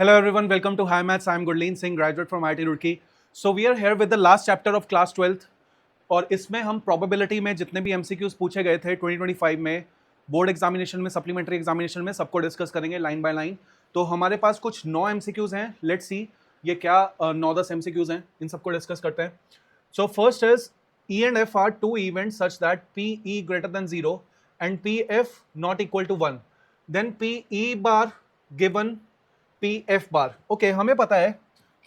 Hello everyone, welcome to High Maths. I'm Gurleen Singh, graduate from IIT Roorkee. So we are here with the last chapter of class 12th और इसमें हम probability में जितने भी MCQs पूछे गए थे 2025 में बोर्ड एग्जामिनेशन में, सप्लीमेंट्री एग्जामिनेशन में, सबको डिस्कस करेंगे लाइन बाय लाइन। तो हमारे पास कुछ 9 MCQs हैं। लेट्स सी ये क्या 9-10 MCQs हैं, इन सबको डिस्कस करते हैं। So first is E and F are two events such that PE greater than 0 and PF not equal to 1. Then PE bar given P F bar. Okay, हमें पता है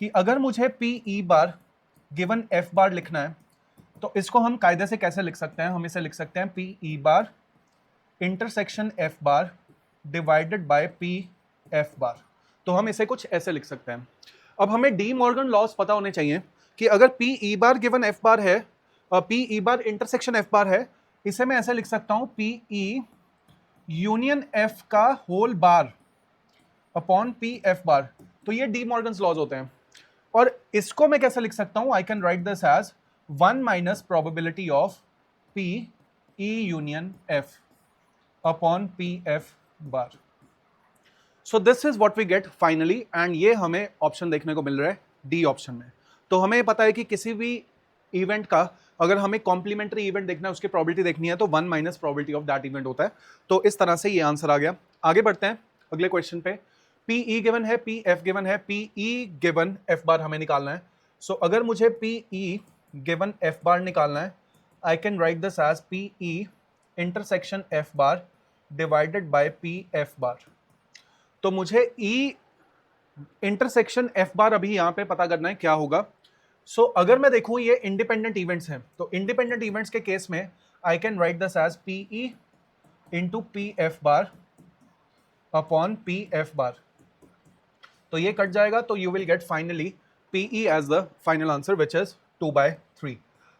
कि अगर मुझे P E bar given F बार लिखना है तो इसको हम कायदे से कैसे लिख सकते हैं? हम इसे लिख सकते हैं P E bar intersection F bar divided by P F bar. तो हम इसे कुछ ऐसे लिख सकते हैं। अब हमें डी मॉर्गन लॉस पता होने चाहिए कि अगर P E bar given F bar है, P E bar intersection F bar है, इसे मैं ऐसे लिख सकता हूं पी ई यूनियन एफ का whole bar upon P F bar. तो ये डी मॉर्गन्स लॉज होते हैं। और इसको मैं कैसे लिख सकता हूं? I can write this as 1 minus probability of P E union F upon P F bar. So this is what we get finally, and ये हमें ऑप्शन देखने को मिल रहा है डी ऑप्शन में। तो हमें पता है कि किसी भी इवेंट का अगर हमें कॉम्प्लीमेंट्री इवेंट देखना है, उसकी प्रोबेबिलिटी देखनी है, तो 1 minus probability of that event होता है। तो इस तरह से ये आंसर आ गया। आगे बढ़ते हैं अगले क्वेश्चन पे। पी ई गिवन है, पी एफ गिवन है, P E given F bar हमें निकालना है। सो अगर मुझे P E given F bar निकालना है, I can write this as P E intersection F bar divided by P F bar. तो मुझे ई इंटरसेक्शन एफ बार अभी यहां पे पता करना है क्या होगा। सो अगर मैं देखूं ये इंडिपेंडेंट इवेंट्स हैं, तो इंडिपेंडेंट इवेंट्स के केस में I can write this as P E into P F bar upon P F bar. तो ये कट जाएगा, तो you will get finally PE as the final answer which is 2/3।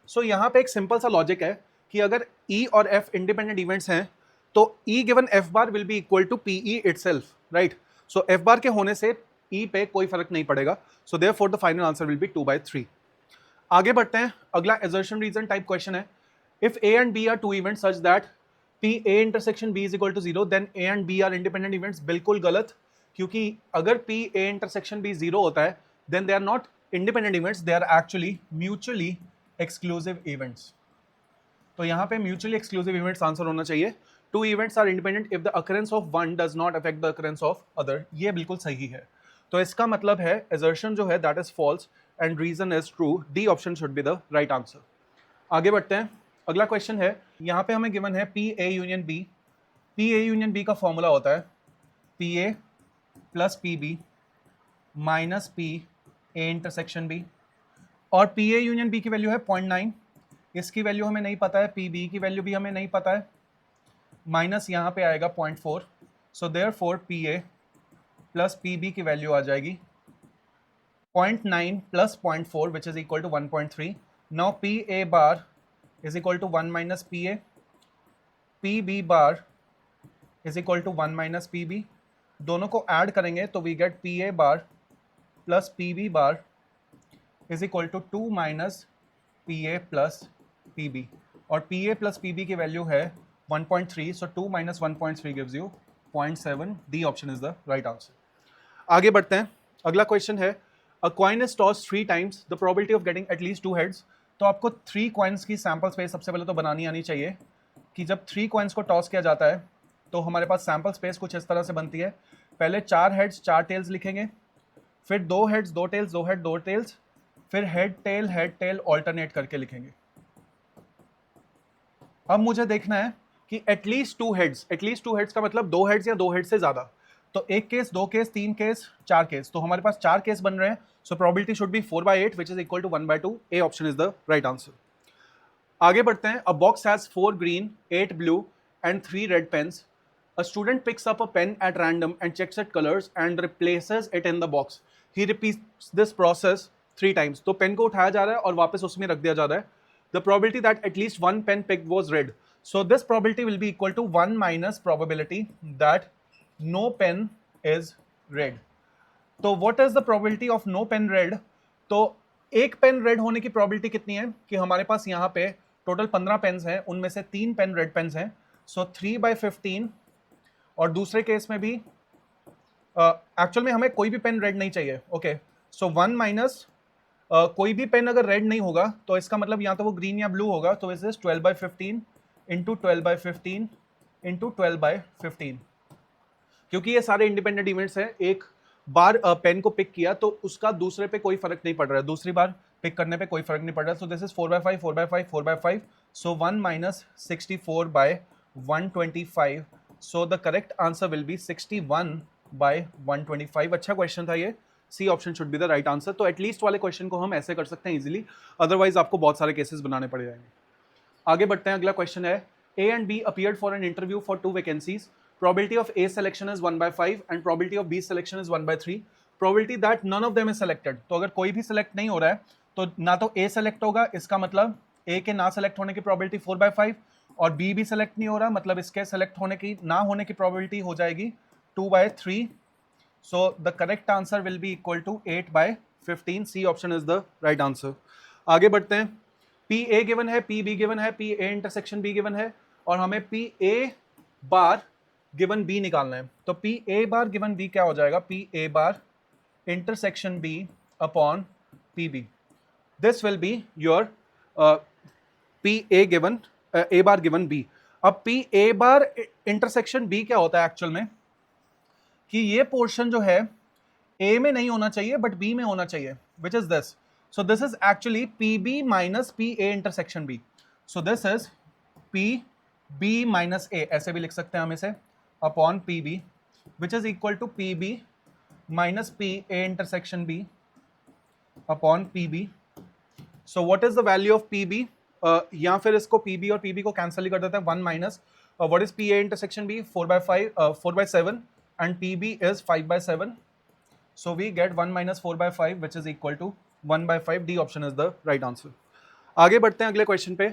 So यहाँ पे एक simple सा लॉजिक है कि अगर E और F इंडिपेंडेंट इवेंट्स हैं तो E given F bar will be equal to PE itself, right? So F bar के होने से E पे कोई फर्क नहीं पड़ेगा। So therefore the final answer will be 2/3। आगे बढ़ते हैं। अगला assertion रीजन टाइप क्वेश्चन है। If A and B are two events such that PA intersection B is equal to 0, then A and B are independent events। बिल्कुल गलत, क्योंकि अगर P A intersection B 0 होता है then they are not independent events, they are actually mutually exclusive events। तो यहाँ पे mutually exclusive events answer होना चाहिए। Two events are independent if the occurrence of one does not affect the occurrence of other। ये बिल्कुल सही है। तो इसका मतलब है assertion जो है that is false and reason is true। D option should be the right answer। आगे बढ़ते हैं। अगला क्वेश्चन है, यहाँ पे हमें गिवन है P A union B. P A union B का फॉर्मूला होता है P A plus P B minus P A intersection B. और पी ए यूनियन बी की वैल्यू है 0.9, इसकी वैल्यू हमें नहीं पता है, पी बी की वैल्यू भी हमें नहीं पता है, माइनस यहाँ पे आएगा 0.4। So therefore P A plus P B की वैल्यू आ जाएगी 0.9 plus 0.4 which is equal to 1.3। Now P A bar is equal to 1 minus PA, PB bar is equal to 1 minus PB। दोनों को ऐड करेंगे तो we get PA bar plus PB bar is equal to 2 minus PA plus PB। और PA plus PB की value है 1.3, so 2 minus 1.3 gives you 0.7। D option is the right answer। आगे बढ़ते हैं। अगला क्वेश्चन है, a coin is tossed 3 times, the probability of getting at least 2 heads। तो आपको 3 कॉइन्स की सैंपल स्पेस सबसे पहले तो बनानी आनी चाहिए कि जब 3 कॉइन्स को टॉस किया जाता है तो हमारे पास सैंपल स्पेस कुछ इस तरह से बनती है। पहले 4 हेड्स 4 टेल्स लिखेंगे, फिर 2 हेड्स 2 टेल्स 2 हेड 2 टेल्स, फिर हेड टेल ऑल्टरनेट करके लिखेंगे। अब मुझे देखना है कि एटलीस्ट 2 हेड्स। एटलीस्ट 2 हेड्स का मतलब 2 हेड्स या 2 हेड से ज्यादा। तो 1 केस 2 केस 3 केस 4 केस, तो हमारे पास 4 केस बन रहे हैं। So probability should be 4/8 which is equal to 1/2। A option is the right answer. आगे बढ़ते हैं। A box has 4 green 8 blue and 3 red pens. A student picks up a pen at random and checks it colours and replaces it in the box. He repeats this process 3 times. तो pen को उठाया जा रहा है और वापस उसमें रख दिया जा रहा है। The probability that at least 1 pen picked was red. So this probability will be equal to 1 minus probability that no pen is red. तो what is the probability of no pen red? तो एक पेन रेड होने की probability कितनी है कि हमारे पास यहाँ पे टोटल 15 पेन्स हैं, उनमें से 3 पेन रेड पेन्स हैं। सो 3/15, और दूसरे केस में भी एक्चुअल में हमें कोई भी पेन रेड नहीं चाहिए. ओके, सो 1 माइनस कोई भी पेन अगर रेड नहीं होगा तो इसका मतलब या तो वो ग्रीन या ब्लू होगा. तो इज दिस 12/15 इंटू 12/15 इंटू 12/15. क्योंकि ये सारे इंडिपेंडेंट इवेंट्स हैं, एक बार पेन को पिक किया तो उसका दूसरे पे कोई फर्क नहीं पड़ रहा है, दूसरी बार पिक करने पे कोई फर्क नहीं पड़ रहा है. So this is 4/5 4/5 4/5. So 1 minus 64/125. So the correct answer will be 61/125. अच्छा क्वेश्चन था ये. C option should be the right answer. तो एटलीस्ट वाले क्वेश्चन को हम ऐसे कर सकते हैं इजीली, अदरवाइज आपको बहुत सारे केसेस बनाने पड़ जाएंगे. आगे बढ़ते हैं. अगला क्वेश्चन है, A and B appeared for an interview for 2 vacancies. Probability of A selection is 1/5 and probability of B selection is 1/3. Probability that none of them is selected. तो अगर कोई भी select नहीं हो रहा है तो ना तो A select होगा, इसका मतलब A के ना select होने की probability 4/5 और B भी select नहीं हो रहा, मतलब इसके select होने की ना होने की probability हो जाएगी 2/3. So the correct answer will be equal to 8/15. C option is the right answer. आगे बढ़ते हैं. पी ए गिवन है, पी बी गिवन है, P A intersection B given है और हमें P A bar given B निकालना है. तो P A bar given B क्या हो जाएगा? P A bar intersection B upon P B. This will be your P A given A bar given B. अब P A bar intersection B क्या होता है एक्चुअल में, कि ये पोर्शन जो है ए में नहीं होना चाहिए बट बी में होना चाहिए, which is this. So this is actually PB minus PA intersection B. So this is PB minus A, ऐसे भी लिख सकते हैं हम इसे, upon PB, which is equal to PB minus PA intersection B upon PB. So what is the value of PB? या फिर इसको PB और PB को कैंसिल ही कर देते हैं. 1 minus what is PA intersection B? 4/5 4/7 and PB is 5/7. So we get 1 minus 4/5 which is equal to 1/5. D option is the right answer. आगे बढ़ते हैं अगले क्वेश्चन पे.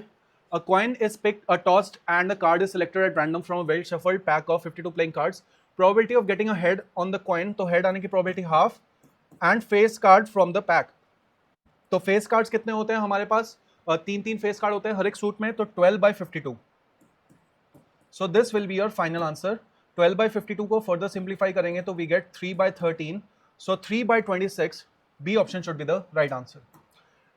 A coin is picked, tossed, and the card is selected at random from a well shuffled pack of 52 playing cards. Probability of getting a head on the coin, तो head आने की probability half, and face card from the pack. तो face cards कितने होते हैं हमारे पास? 3 face card होते हैं हर एक सूट में, तो 12/52. So this will be your final answer. 12/52 को further simplify करेंगे तो we get 3/13. So 3/26. B option should be the right answer.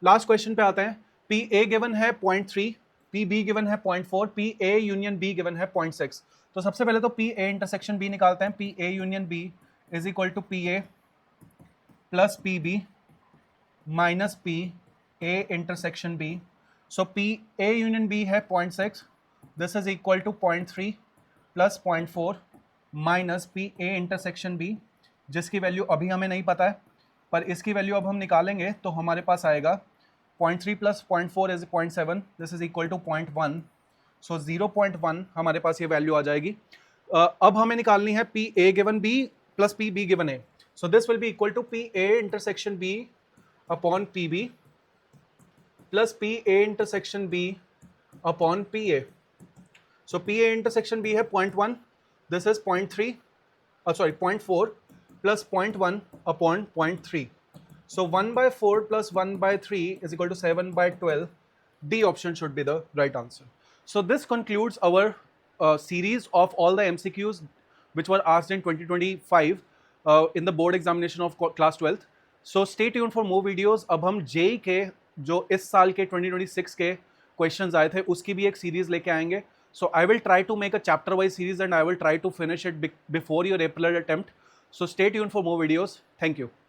Last question पे आते हैं. P A given है 0.3, P B given है 0.4, P A union B given है 0.6. तो सबसे पहले तो P A intersection B निकालते हैं. P A union B is equal to P A plus P B minus P A intersection B. So P A union B है 0.6. This is equal to 0.3 plus 0.4 minus P A intersection B, जिसकी value अभी हमें नहीं पता है, पर इसकी value अब हम निकालेंगे तो हमारे पास आएगा 0.3 plus 0.4 is 0.7. This is equal to 0.1. So 0.1 हमारे पास ये वैल्यू आ जाएगी. अब हमें निकालनी है P A given B plus P B given A. So this will be equal to P A intersection B upon P B plus P A intersection B upon P A. So P A intersection B है 0.1, this is 0.3 sorry 0.4 plus 0.1 upon 0.3. So 1/4 plus 1/3 is equal to 7/12. D option should be the right answer. So this concludes our series of all the MCQs which were asked in 2025 in the board examination of class 12th. So stay tuned for more videos. अब हम JEE के जो इस साल के 2026 के questions आए थे उसकी भी एक series लेके आएंगे. So I will try to make a chapter wise series and I will try to finish it before your April attempt. So stay tuned for more videos. Thank you.